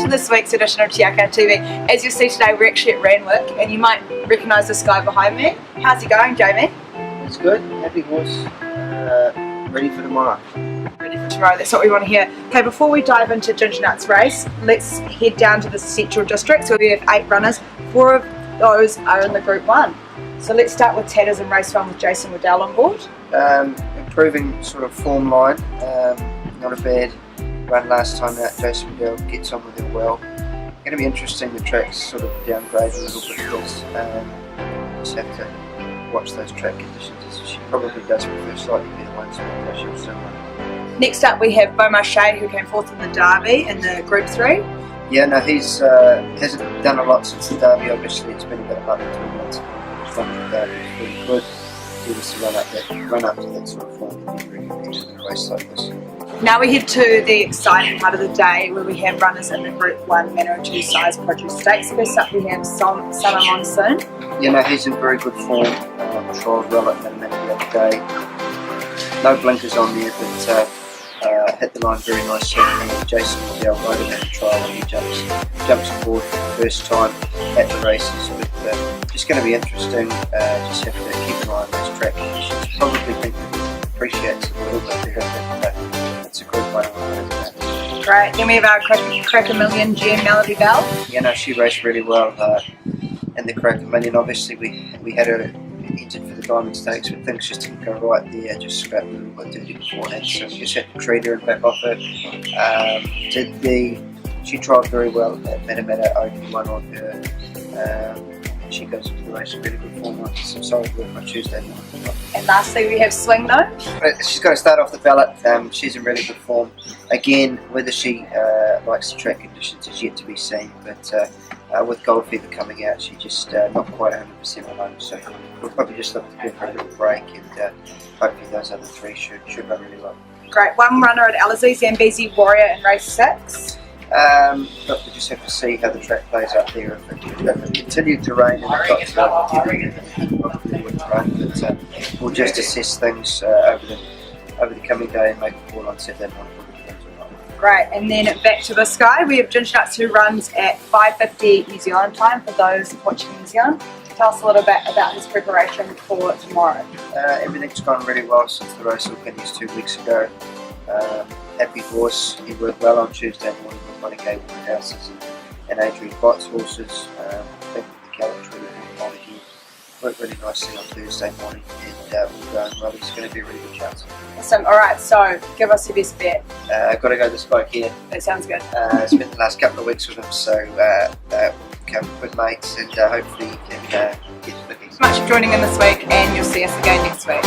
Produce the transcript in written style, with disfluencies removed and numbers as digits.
to this week's edition of Akau TV. As you see today, we're actually at Randwick, and you might recognise this guy behind me. How's it going, Jamie? It's good, happy horse, ready for tomorrow. Ready for tomorrow, that's what we want to hear. Okay, before we dive into Ginger Nut's race, let's head down to the Central District. So we have 8 runners, 4 of those are in the Group 1. So let's start with Tatters and race 1 with Jason Waddell on board. Improving sort of form line, not a bad run last time out. Jason Waddell gets on with it well. Going to be interesting, the track's sort of downgrade a little bit for us. Just have to watch those track conditions. She probably does prefer slightly better ones, but she'll still run. Next up we have Beau Marché, who came fourth in the Derby in the Group 3. Yeah, no, he's hasn't done a lot since the Derby. Obviously, it's been about a month, 2 months. His run to the Derby was really good. He was to run up to that sort of form to be very competitive in a race like this. Now we head to the exciting part of the day, where we have runners in the Group 1 Manor and 2 Size Produce Stakes. First up we have Summer Monsoon. Yeah, no, he's in very good form. Trialled well at Minute the other day. No blinkers on there, but hit the line very nicely. And Jason Waddell rode him at the trial, and he jumps aboard for the first time at the races. But just going to be interesting. Just have to keep an eye on those track conditions. Probably think he appreciates it a little bit better, but it's a good one. Great. Then we have our Cracker Million GM Melody Bell. Yeah, no, she raced really well in the Cracker Million. Obviously, we had her entered for the Diamond Stakes, but things just didn't go right there. Just scrapped a little bit dirty beforehand, so we just had to treat her and back off her. She trialled very well at Meta, only one on her. She goes into the race in really good form after some solid work on Tuesday night. And lastly we have Swing No. She's got to start off the ballot. She's in really good form. Again, whether she likes the track conditions is yet to be seen, but with Gold Feather coming out, she's just not quite 100% alone, so we'll probably just look to give her a little break, and hopefully those other 3 should run really well. Great. One runner at Alize, Zambezi Warrior in race 6. Look, we just have to see how the track plays up there. If it continued to rain and it got to probably would run, but we'll just assess things over the coming day and make a call on Saturday night. Great, and then back to this guy, we have Ginger Nuts, who runs at 5:50 New Zealand time for those watching New Zealand. Tell us a little bit about his preparation for tomorrow. Everything's gone really well since the race all finished 2 weeks ago. Happy horse, he worked well on Tuesday morning with one of Gable Houses and Adrian Bott's horses. I think the gallop's really good Montague. Worked really nicely on Thursday morning, and all going well. It's going to be a really good chance. Awesome. Alright, so give us your best bet. I've got to go this bloke here. That sounds good. Spent the last couple of weeks with him, so we'll become good mates, and hopefully he can get to the next. Thanks so much for joining in this week, and you'll see us again next week.